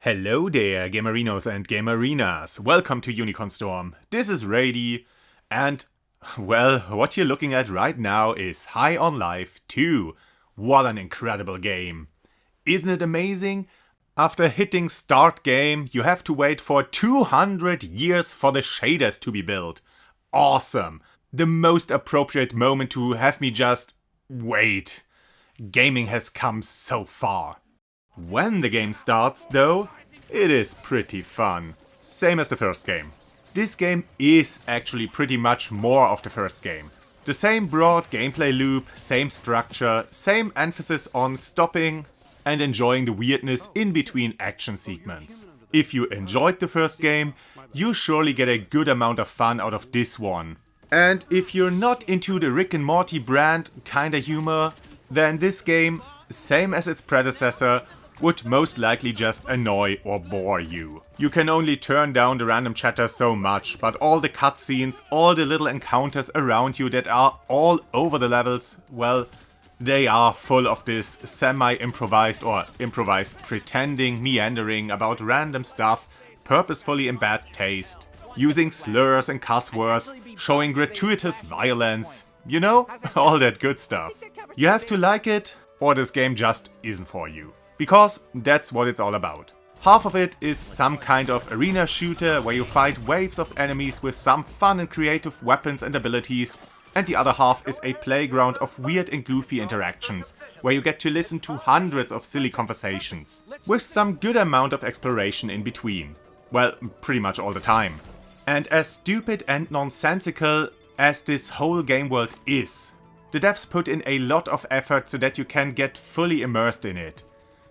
Hello there, Gamerinos and Gamerinas. Welcome to UnicornStorm. This is Rady, and, well, what you're looking at right now is High on Life 2. What an incredible game. Isn't it amazing? After hitting start game, you have to wait for 200 years for the shaders to be built. Awesome. The most appropriate moment to have me just wait. Gaming has come so far. When the game starts, though, it is pretty fun. Same as the first game. This game is actually pretty much more of the first game. The same broad gameplay loop, same structure, same emphasis on stopping and enjoying the weirdness in between action segments. If you enjoyed the first game, you surely get a good amount of fun out of this one. And if you're not into the Rick and Morty brand kinda humor, then this game, same as its predecessor, would most likely just annoy or bore you. You can only turn down the random chatter so much, but all the cutscenes, all the little encounters around you that are all over the levels, well, they are full of this semi-improvised or improvised pretending, meandering about random stuff, purposefully in bad taste, using slurs and cuss words, showing gratuitous violence, you know, all that good stuff. You have to like it, or this game just isn't for you. Because that's what it's all about. Half of it is some kind of arena shooter where you fight waves of enemies with some fun and creative weapons and abilities, and the other half is a playground of weird and goofy interactions, where you get to listen to hundreds of silly conversations, with some good amount of exploration in between. Well, pretty much all the time. And as stupid and nonsensical as this whole game world is, the devs put in a lot of effort so that you can get fully immersed in it.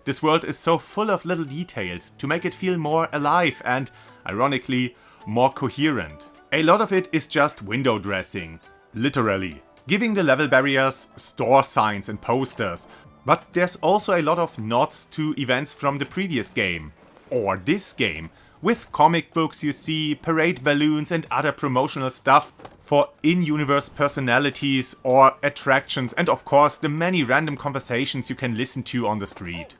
This world is so full of little details to make it feel more alive and, ironically, more coherent. A lot of it is just window dressing, literally. Giving the level barriers store signs and posters, but there's also a lot of nods to events from the previous game. Or this game. With comic books you see, parade balloons and other promotional stuff for in-universe personalities or attractions, and of course the many random conversations you can listen to on the street.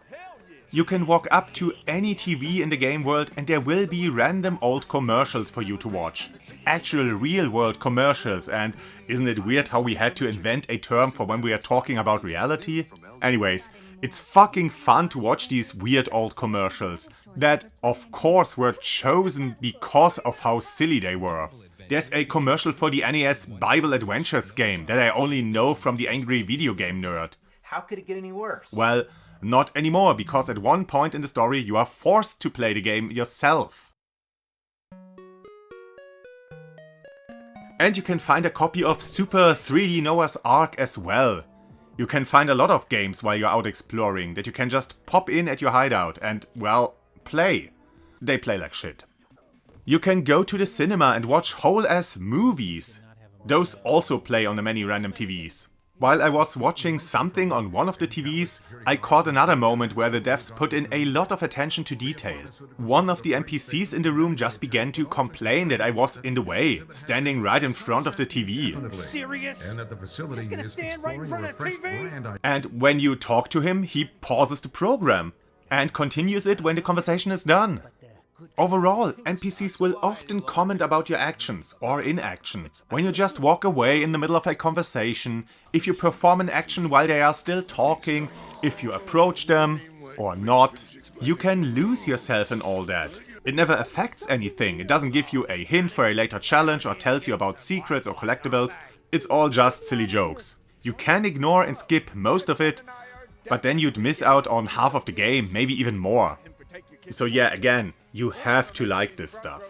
You can walk up to any TV in the game world and there will be random old commercials for you to watch. Actual real world commercials, and isn't it weird how we had to invent a term for when we are talking about reality? Anyways, it's fucking fun to watch these weird old commercials that of course were chosen because of how silly they were. There's a commercial for the NES Bible Adventures game that I only know from the Angry Video Game Nerd. How could it get any worse? Well, not anymore, because at one point in the story you are forced to play the game yourself. And you can find a copy of Super 3D Noah's Ark as well. You can find a lot of games while you're out exploring that you can just pop in at your hideout and, well, play. They play like shit. You can go to the cinema and watch whole-ass movies. Those also play on the many random TVs. While I was watching something on one of the TVs, I caught another moment where the devs put in a lot of attention to detail. One of the NPCs in the room just began to complain that I was in the way, standing right in front of the TV. Serious? And that the facility He's gonna is stand right in front of exploring TV? refreshed brand And when you talk to him, he pauses the program and continues it when the conversation is done. Overall, NPCs will often comment about your actions or inaction. When you just walk away in the middle of a conversation, if you perform an action while they are still talking, if you approach them or not, you can lose yourself in all that. It never affects anything, it doesn't give you a hint for a later challenge or tells you about secrets or collectibles, it's all just silly jokes. You can ignore and skip most of it, but then you'd miss out on half of the game, maybe even more. So yeah, again, you have to like this stuff.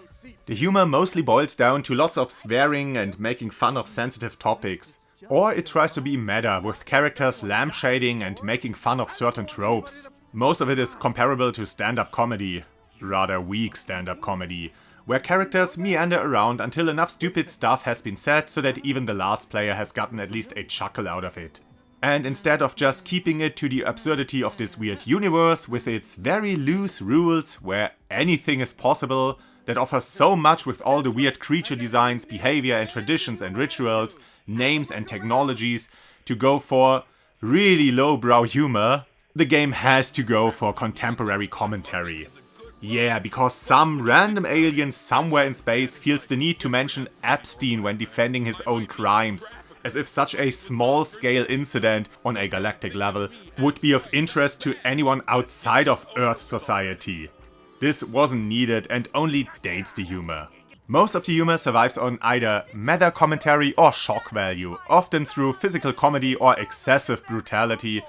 The humor mostly boils down to lots of swearing and making fun of sensitive topics. Or it tries to be meta, with characters lampshading and making fun of certain tropes. Most of it is comparable to stand-up comedy, rather weak stand-up comedy, where characters meander around until enough stupid stuff has been said so that even the last player has gotten at least a chuckle out of it. And instead of just keeping it to the absurdity of this weird universe with its very loose rules where anything is possible, that offers so much with all the weird creature designs, behavior and traditions and rituals, names and technologies, to go for really lowbrow humor, the game has to go for contemporary commentary. Yeah, because some random alien somewhere in space feels the need to mention Epstein when defending his own crimes, as if such a small-scale incident on a galactic level would be of interest to anyone outside of Earth society. This wasn't needed and only dates the humor. Most of the humor survives on either meta commentary or shock value, often through physical comedy or excessive brutality,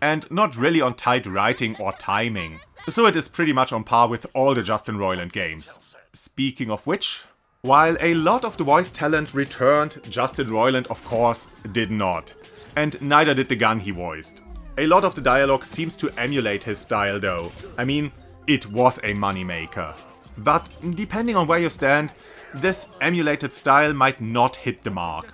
and not really on tight writing or timing. So it is pretty much on par with all the Justin Roiland games. Speaking of which, while a lot of the voice talent returned, Justin Roiland of course did not. And neither did the gun he voiced. A lot of the dialogue seems to emulate his style though. I mean, it was a moneymaker. But depending on where you stand, this emulated style might not hit the mark.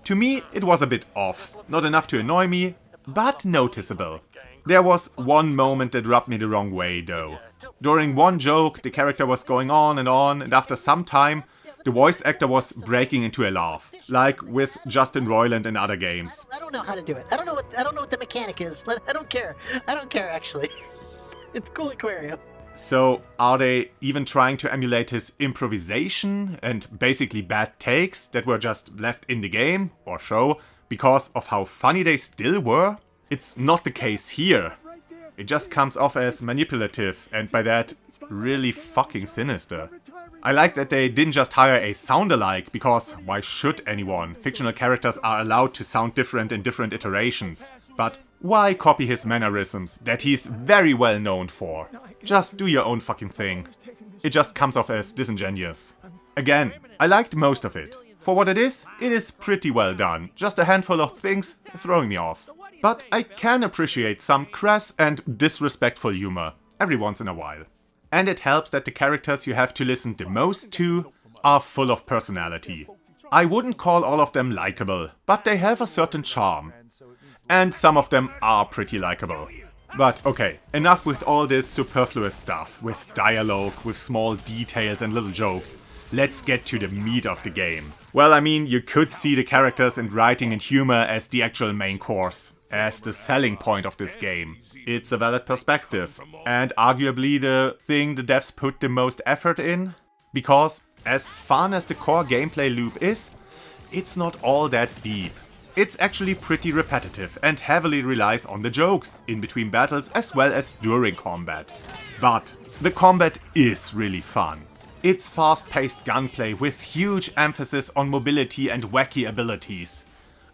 To me, it was a bit off. Not enough to annoy me, but noticeable. There was one moment that rubbed me the wrong way though. During one joke, the character was going on, and after some time, the voice actor was breaking into a laugh. Like with Justin Roiland in other games. I don't know how to do it. I don't know what the mechanic is. I don't care. I don't care actually. It's a cool aquarium. So, are they even trying to emulate his improvisation and basically bad takes that were just left in the game or show because of how funny they still were? It's not the case here. It just comes off as manipulative and by that, really fucking sinister. I like that they didn't just hire a sound-alike, because why should anyone? Fictional characters are allowed to sound different in different iterations. But why copy his mannerisms that he's very well known for? Just do your own fucking thing. It just comes off as disingenuous. Again, I liked most of it. For what it is pretty well done. Just a handful of things throwing me off. But I can appreciate some crass and disrespectful humor every once in a while. And it helps that the characters you have to listen the most to are full of personality. I wouldn't call all of them likable, but they have a certain charm. And some of them are pretty likable. But okay, enough with all this superfluous stuff, with dialogue, with small details and little jokes. Let's get to the meat of the game. Well, I mean, you could see the characters and writing and humor as the actual main course, as the selling point of this game. It's a valid perspective, and arguably the thing the devs put the most effort in. Because, as fun as the core gameplay loop is, it's not all that deep. It's actually pretty repetitive and heavily relies on the jokes in between battles as well as during combat. But the combat is really fun. It's fast-paced gunplay with huge emphasis on mobility and wacky abilities.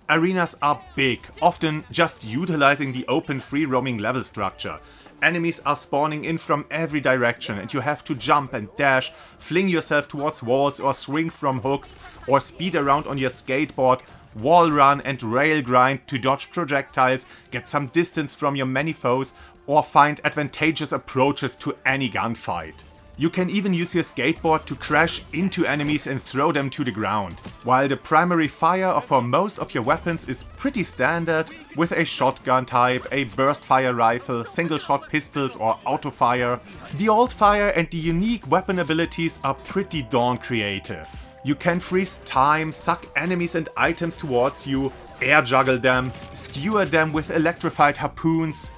Arenas are big, often just utilizing the open free-roaming level structure. Enemies are spawning in from every direction and you have to jump and dash, fling yourself towards walls or swing from hooks, or speed around on your skateboard, wall run and rail grind to dodge projectiles, get some distance from your many foes, or find advantageous approaches to any gunfight. You can even use your skateboard to crash into enemies and throw them to the ground, while the primary fire for most of your weapons is pretty standard, with a shotgun type, a burst fire rifle, single shot pistols or auto fire. The alt fire and the unique weapon abilities are pretty darn creative. You can freeze time, suck enemies and items towards you, air juggle them, skewer them with electrified harpoons.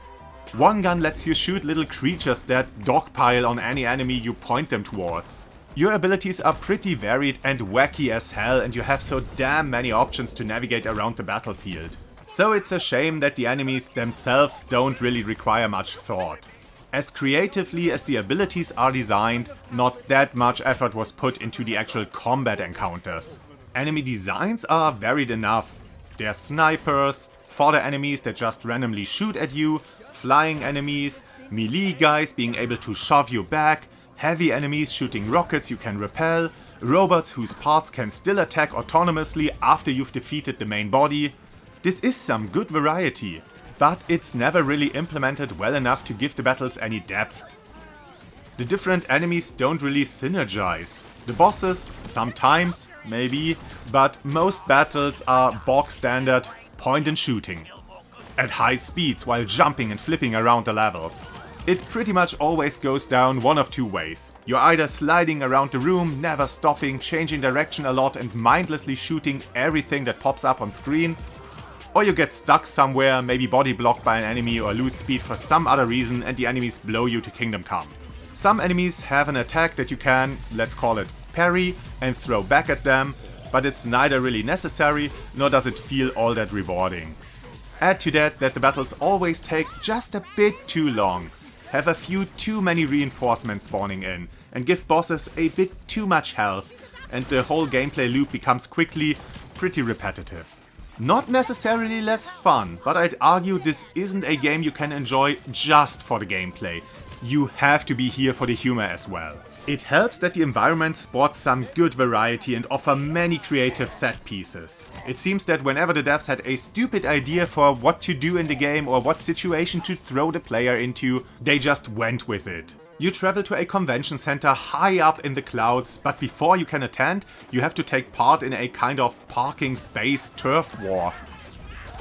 One gun lets you shoot little creatures that dogpile on any enemy you point them towards. Your abilities are pretty varied and wacky as hell, and you have so damn many options to navigate around the battlefield. So it's a shame that the enemies themselves don't really require much thought. As creatively as the abilities are designed, not that much effort was put into the actual combat encounters. Enemy designs are varied enough. There's snipers, fodder enemies that just randomly shoot at you, flying enemies, melee guys being able to shove you back, heavy enemies shooting rockets you can repel, robots whose parts can still attack autonomously after you've defeated the main body. This is some good variety, but it's never really implemented well enough to give the battles any depth. The different enemies don't really synergize. The bosses, sometimes, maybe, but most battles are bog standard point and shooting. At high speeds while jumping and flipping around the levels. It pretty much always goes down one of two ways. You're either sliding around the room, never stopping, changing direction a lot and mindlessly shooting everything that pops up on screen, or you get stuck somewhere, maybe body blocked by an enemy or lose speed for some other reason and the enemies blow you to Kingdom Come. Some enemies have an attack that you can, let's call it parry, and throw back at them, but it's neither really necessary, nor does it feel all that rewarding. Add to that the battles always take just a bit too long, have a few too many reinforcements spawning in, and give bosses a bit too much health, and the whole gameplay loop becomes quickly pretty repetitive. Not necessarily less fun, but I'd argue this isn't a game you can enjoy just for the gameplay. You have to be here for the humor as well. It helps that the environments sport some good variety and offer many creative set pieces. It seems that whenever the devs had a stupid idea for what to do in the game or what situation to throw the player into, they just went with it. You travel to a convention center high up in the clouds, but before you can attend, you have to take part in a kind of parking space turf war.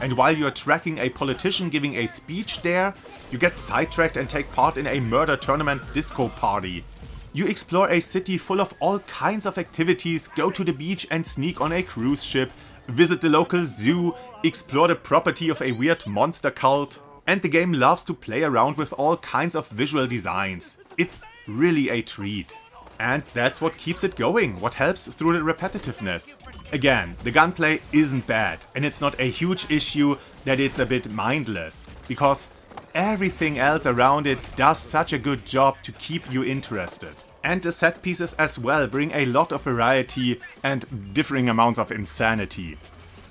And while you're tracking a politician giving a speech there, you get sidetracked and take part in a murder tournament disco party. You explore a city full of all kinds of activities, go to the beach and sneak on a cruise ship, visit the local zoo, explore the property of a weird monster cult, and the game loves to play around with all kinds of visual designs. It's really a treat. And that's what keeps it going, what helps through the repetitiveness. Again, the gunplay isn't bad, and it's not a huge issue that it's a bit mindless, because everything else around it does such a good job to keep you interested. And the set pieces as well bring a lot of variety and differing amounts of insanity.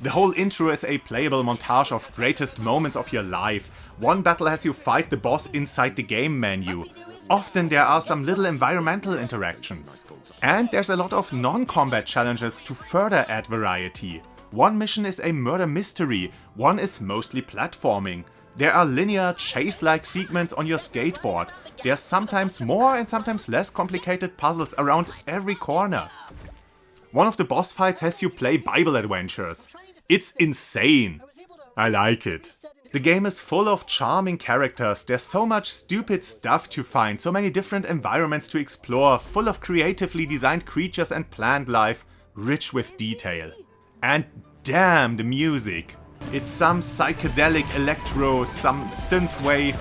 The whole intro is a playable montage of greatest moments of your life. One battle has you fight the boss inside the game menu. Often there are some little environmental interactions. And there's a lot of non-combat challenges to further add variety. One mission is a murder mystery, one is mostly platforming. There are linear chase-like segments on your skateboard. There's sometimes more and sometimes less complicated puzzles around every corner. One of the boss fights has you play Bible adventures. It's insane. I like it. The game is full of charming characters, there's so much stupid stuff to find, so many different environments to explore, full of creatively designed creatures and plant life, rich with detail. And damn the music. It's some psychedelic electro, some synthwave.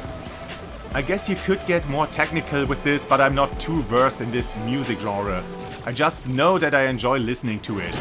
I guess you could get more technical with this, but I'm not too versed in this music genre. I just know that I enjoy listening to it.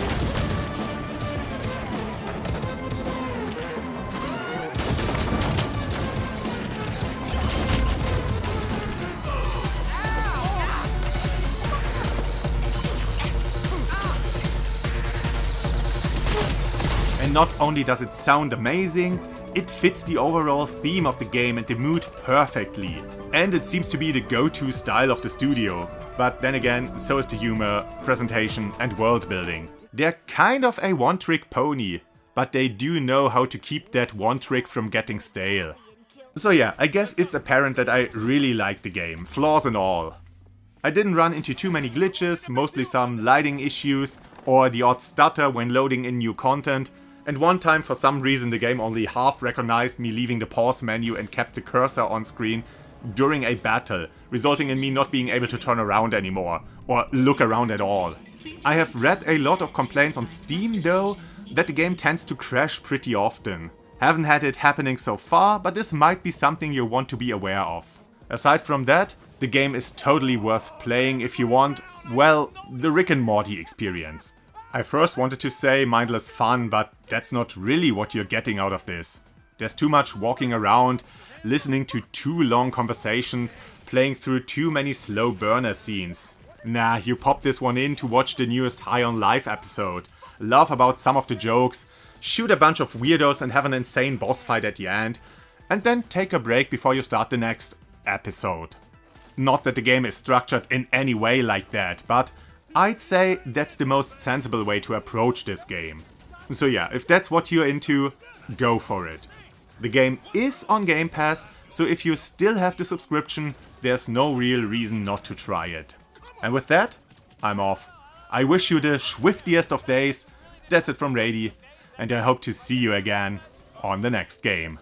And not only does it sound amazing, it fits the overall theme of the game and the mood perfectly. And it seems to be the go-to style of the studio. But then again, so is the humor, presentation and world building. They're kind of a one-trick pony, but they do know how to keep that one trick from getting stale. So yeah, I guess it's apparent that I really like the game, flaws and all. I didn't run into too many glitches, mostly some lighting issues, or the odd stutter when loading in new content. And one time, for some reason, the game only half recognized me leaving the pause menu and kept the cursor on screen during a battle, resulting in me not being able to turn around anymore, or look around at all. I have read a lot of complaints on Steam though, that the game tends to crash pretty often. Haven't had it happening so far, but this might be something you want to be aware of. Aside from that, the game is totally worth playing if you want, well, the Rick and Morty experience. I first wanted to say mindless fun, but that's not really what you're getting out of this. There's too much walking around, listening to too long conversations, playing through too many slow burner scenes. Nah, you pop this one in to watch the newest High on Life episode, laugh about some of the jokes, shoot a bunch of weirdos and have an insane boss fight at the end, and then take a break before you start the next episode. Not that the game is structured in any way like that, but I'd say that's the most sensible way to approach this game. So yeah, if that's what you're into, go for it. The game is on Game Pass, so if you still have the subscription, there's no real reason not to try it. And with that, I'm off. I wish you the swiftiest of days. That's it from Rady, and I hope to see you again on the next game.